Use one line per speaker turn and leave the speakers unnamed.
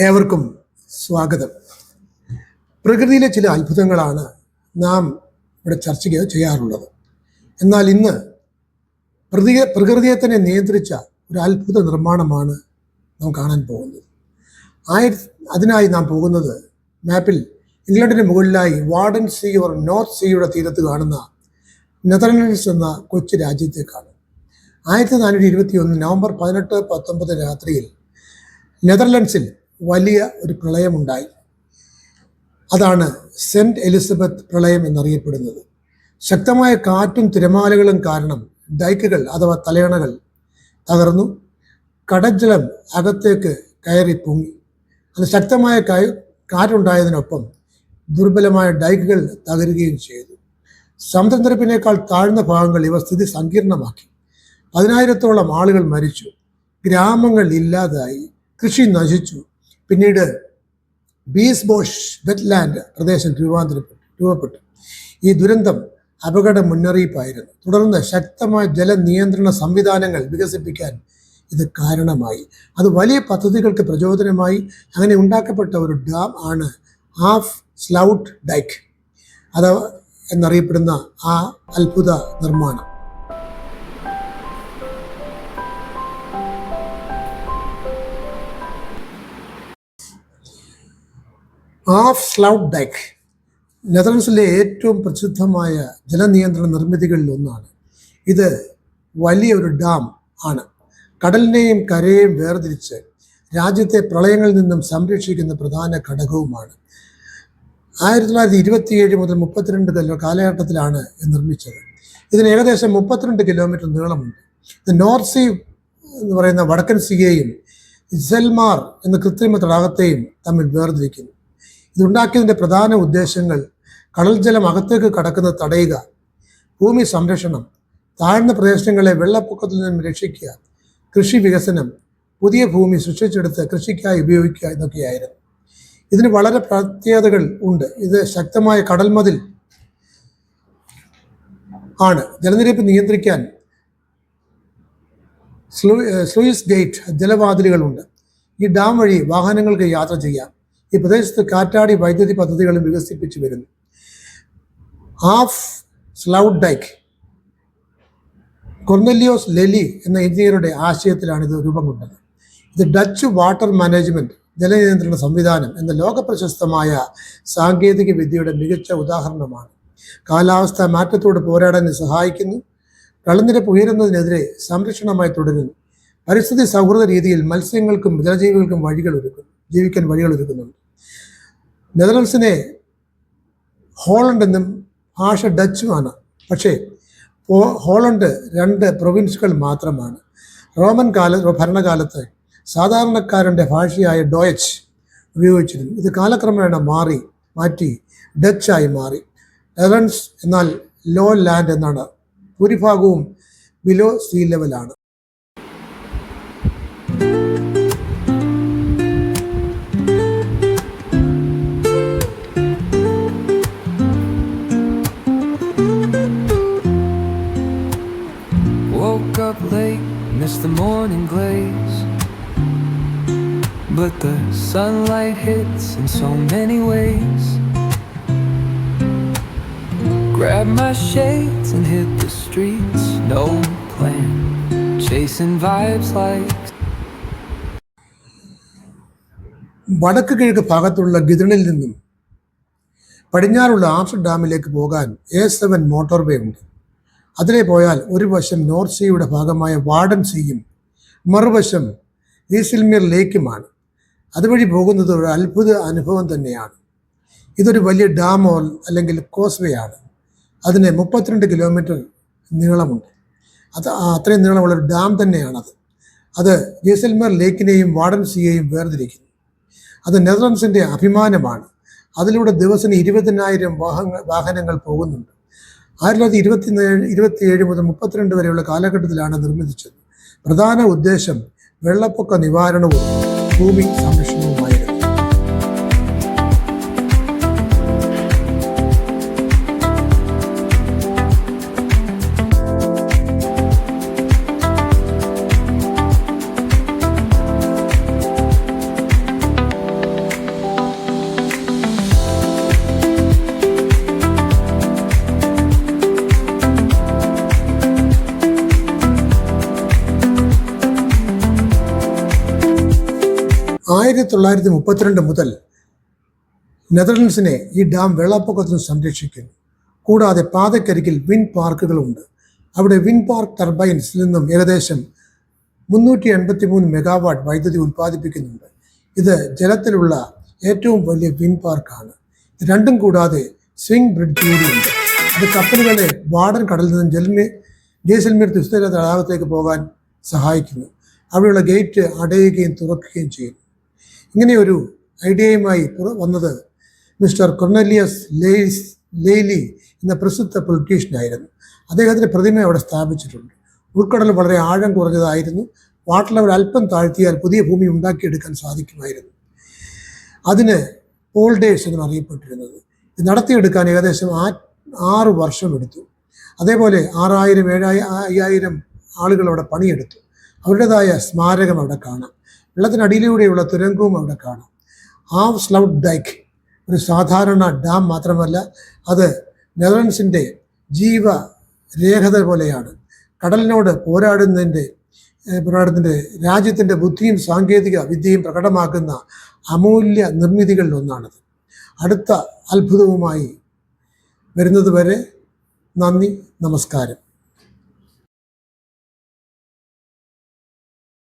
ഏവർക്കും സ്വാഗതം. പ്രകൃതിയിലെ ചില അത്ഭുതങ്ങളാണ് നാം ഇവിടെ ചർച്ച ചെയ്യാറുള്ളത്. എന്നാൽ ഇന്ന് പ്രകൃതിയെ തന്നെ നിയന്ത്രിച്ച ഒരു അത്ഭുത നിർമ്മാണമാണ് നാം കാണാൻ പോകുന്നത്. അതിനായി നാം പോകുന്നത് മാപ്പിൽ ഇംഗ്ലണ്ടിന് മുകളിലായി വാർഡൻ സീ ഓർ നോർത്ത് സീയുടെ തീരത്ത് കാണുന്ന നെതർലൻഡ്സ് എന്ന കൊച്ചു രാജ്യത്തേക്കാണ്. 1421 നവംബർ 18-19 രാത്രിയിൽ നെതർലൻഡ്സിൽ വലിയ ഒരു പ്രളയമുണ്ടായി. അതാണ് സെന്റ് എലിസബത്ത് പ്രളയം എന്നറിയപ്പെടുന്നത്. ശക്തമായ കാറ്റും തിരമാലകളും കാരണം ഡൈക്കുകൾ അഥവാ തലയണകൾ തകർന്നു. കടൽജലം അകത്തേക്ക് കയറി പൊങ്ങി. അത് ശക്തമായ കാറ്റുണ്ടായതിനൊപ്പം ദുർബലമായ ഡൈക്കുകൾ തകരുകയും ചെയ്തു. സമുദ്രനിരപ്പിനേക്കാൾ താഴ്ന്ന ഭാഗങ്ങൾ ഇവ സ്ഥിതി സങ്കീർണമാക്കി. 10,000-ഓളം ആളുകൾ മരിച്ചു. ഗ്രാമങ്ങൾ ഇല്ലാതായി. കൃഷി നശിച്ചു. പിന്നീട് ബീസ്ബോഷ് വെറ്റ്ലാൻഡ് പ്രദേശം രൂപപ്പെട്ടു. ഈ ദുരന്തം അപകട മുന്നറിയിപ്പായിരുന്നു. തുടർന്ന് ശക്തമായ ജലനിയന്ത്രണ സംവിധാനങ്ങൾ വികസിപ്പിക്കാൻ ഇത് കാരണമായി. അത് വലിയ പദ്ധതികൾക്ക് പ്രചോദനമായി. അങ്ങനെ ഉണ്ടാക്കപ്പെട്ട ഒരു ഡാം ആണ് ഹാഫ് സ്ലൗട്ട് ഡൈക്ക് അഥവാ എന്നറിയപ്പെടുന്ന ആ അത്ഭുത നിർമ്മാണം. ഹാഫ് സ്ലൗട്ട് ഡൈക്ക് നെതർലൻഡ്സിലെ ഏറ്റവും പ്രസിദ്ധമായ ജലനിയന്ത്രണ നിർമ്മിതികളിൽ ഒന്നാണ്. ഇത് വലിയൊരു ഡാം ആണ്. കടലിനെയും കരയെയും വേർതിരിച്ച് രാജ്യത്തെ പ്രളയങ്ങളിൽ നിന്നും സംരക്ഷിക്കുന്ന പ്രധാന ഘടകവുമാണ്. 1927 മുതൽ 32 കാലഘട്ടത്തിലാണ് ഇത് നിർമ്മിച്ചത്. ഇതിന് ഏകദേശം 32 കിലോമീറ്റർ നീളമുണ്ട്. ഇത് നോർത്ത് സീ എന്ന് പറയുന്ന വടക്കൻ സീയെയും ഇസെൽമാർ എന്ന കൃത്രിമ തടാകത്തെയും തമ്മിൽ വേർതിരിക്കുന്നു. ഇതുണ്ടാക്കിയതിൻ്റെ പ്രധാന ഉദ്ദേശങ്ങൾ കടൽ ജലം അകത്തേക്ക് കടക്കുന്നത് തടയുക, ഭൂമി സംരക്ഷണം, താഴ്ന്ന പ്രദേശങ്ങളെ വെള്ളപ്പൊക്കത്തിൽ നിന്നും രക്ഷിക്കുക, കൃഷി വികസനം, പുതിയ ഭൂമി സൃഷ്ടിച്ചെടുത്ത് കൃഷിക്കായി ഉപയോഗിക്കുക എന്നൊക്കെയായിരുന്നു. ഇതിന് വളരെ പ്രത്യേകതകൾ ഉണ്ട്. ഇത് ശക്തമായ കടൽമതിൽ ആണ്. ജലനിരപ്പ് നിയന്ത്രിക്കാൻ സ്ലൂയിസ് ഗേറ്റ് ജലവാതിലുകളുണ്ട്. ഈ ഡാം വഴി വാഹനങ്ങൾക്ക് യാത്ര ചെയ്യാം. ഈ പ്രദേശത്ത് കാറ്റാടി വൈദ്യുതി പദ്ധതികളും വികസിപ്പിച്ചു വരുന്നു. ഹാഫ് സ്ലൗട്ട് ഡൈക്ക് കൊർനെലിയോസ് ലെലി എന്ന എഞ്ചിനീയറുടെ ആശയത്തിലാണ് ഇത് രൂപം കൊണ്ടത്. ഇത് ഡച്ച് വാട്ടർ മാനേജ്മെന്റ് ജലനിയന്ത്രണ സംവിധാനം എന്ന ലോകപ്രശസ്തമായ സാങ്കേതിക വിദ്യയുടെ മികച്ച ഉദാഹരണമാണ്. കാലാവസ്ഥാ മാറ്റത്തോട് പോരാടാൻ സഹായിക്കുന്നു. വെള്ളനിരപ്പ് ഉയരുന്നതിനെതിരെ സംരക്ഷണമായി തുടരുന്നു. പരിസ്ഥിതി സൗഹൃദ രീതിയിൽ മത്സ്യങ്ങൾക്കും ജലജീവികൾക്കും ജീവിക്കാൻ വഴികൾ ഒരുക്കുന്നുണ്ട്. നെതർലൻഡ്സിനെ ഹോളണ്ട് എന്നും ഭാഷ ഡച്ചുമാണ്. പക്ഷേ ഹോളണ്ട് 2 പ്രൊവിൻസുകൾ മാത്രമാണ്. റോമൻ ഭരണകാലത്ത് സാധാരണക്കാരൻ്റെ ഭാഷയായ ഡോയച്ച് ഉപയോഗിച്ചിരുന്നു. ഇത് കാലക്രമേണ മാറ്റി ഡച്ചായി മാറി. നെതർലൻഡ്സ് എന്നാൽ ലോ ലാൻഡ് എന്നാണ്. ഭൂരിഭാഗവും ബിലോ സീ ലെവലാണ്.
Up late, missed the morning glaze, but the sunlight hits in so many ways. Grab my shades and hit the streets, no plan, chasing vibes like.
വടക്ക് കിഴക്ക് ഭാഗത്തുള്ള ഗിതണിൽ നിന്നും പടിഞ്ഞാറുള്ള ആംസ്റ്റർഡാമിലേക്ക് പോകാൻ A7 motorway ഉണ്ട്. അതിലെ പോയാൽ ഒരു വശം നോർത്ത് സീയുടെ ഭാഗമായ വാർഡൻ സീയും മറുവശം ഈസിൽമീർ ലേക്കുമാണ്. അതുവഴി പോകുന്നത് ഒരു അത്ഭുത അനുഭവം തന്നെയാണ്. ഇതൊരു വലിയ ഡാം അല്ലെങ്കിൽ കോസ്വേ ആണ്. അതിന് 32 കിലോമീറ്റർ നീളമുണ്ട്. അത്രയും നീളമുള്ളൊരു ഡാം തന്നെയാണത്. അത് ഈസിൽമീർ ലേക്കിനെയും വാർഡൻ സീയെയും വേർതിരിക്കുന്നു. അത് നെതർലൻഡ്സിൻ്റെ അഭിമാനമാണ്. അതിലൂടെ ദിവസം 20,000 വാഹനങ്ങൾ പോകുന്നുണ്ട്. 1927 മുതൽ 32 വരെയുള്ള കാലഘട്ടത്തിലാണ് നിർമ്മിച്ചത്. പ്രധാന ഉദ്ദേശം വെള്ളപ്പൊക്ക നിവാരണവും ഭൂമി സംരക്ഷണവുമായിരുന്നു. 1932 മുതൽ നെതർലൻഡ്സിനെ ഈ ഡാം വെള്ളപ്പൊക്കത്തിൽ നിന്ന് സംരക്ഷിക്കുന്നു. കൂടാതെ പാതക്കരികിൽ വിൻഡ് പാർക്കുകളുണ്ട്. അവിടെ വിൻഡ് പാർക്ക് ടർബൈൻസിൽ നിന്നും ഏകദേശം 383 മെഗാവാട്ട് വൈദ്യുതി ഉൽപ്പാദിപ്പിക്കുന്നുണ്ട്. ഇത് ജലത്തിലുള്ള ഏറ്റവും വലിയ വിൻഡ് പാർക്കാണ്. ഇത് രണ്ടും കൂടാതെ സ്വിംഗ് ബ്രിഡ്ജ് കൂടിയുണ്ട്. അത് കപ്പലുകളെ വാടൻ കടലിൽ നിന്നും ജയ്സൽമീർ തുസ്തര തടാകത്തേക്ക് പോകാൻ സഹായിക്കുന്നു. അവിടെയുള്ള ഗേറ്റ് അടയുകയും തുറക്കുകയും ചെയ്യുന്നു. ഇങ്ങനെയൊരു ഐഡിയയുമായി വന്നത് മിസ്റ്റർ കൊർണലിയസ് ലെയ്ലി എന്ന പ്രസിദ്ധ പൊളിറ്റീഷ്യനായിരുന്നു. അദ്ദേഹത്തിൻ്റെ പ്രതിമ അവിടെ സ്ഥാപിച്ചിട്ടുണ്ട്. ഉൾക്കടൽ വളരെ ആഴം കുറഞ്ഞതായിരുന്നു. വാട്ടർ ലെവൽ അല്പം താഴ്ത്തിയാൽ പുതിയ ഭൂമി ഉണ്ടാക്കിയെടുക്കാൻ സാധിക്കുമായിരുന്നു. അതിന് പോൾഡേഴ്സ് എന്ന് അറിയപ്പെട്ടിരുന്നത്. ഇത് നടത്തിയെടുക്കാൻ ഏകദേശം 6 വർഷം എടുത്തു. അതേപോലെ 6000 5000 ആളുകൾ അവിടെ പണിയെടുത്തു. അവരുടേതായ സ്മാരകം അവിടെ കാണാം. വെള്ളത്തിനടിയിലൂടെയുള്ള തുരങ്കവും അവിടെ കാണാം. സ്ലൗട്ട് ഡൈക്ക് ഒരു സാധാരണ ഡാം മാത്രമല്ല, അത് നെതർലൻഡ്സിൻ്റെ ജീവരേഖത പോലെയാണ്. കടലിനോട് പോരാടുന്നതിൻ്റെ രാജ്യത്തിൻ്റെ ബുദ്ധിയും സാങ്കേതിക വിദ്യയും പ്രകടമാക്കുന്ന അമൂല്യ നിർമ്മിതികളിൽ ഒന്നാണത്. അടുത്ത അത്ഭുതവുമായി വരുന്നത് വരെ നന്ദി, നമസ്കാരം.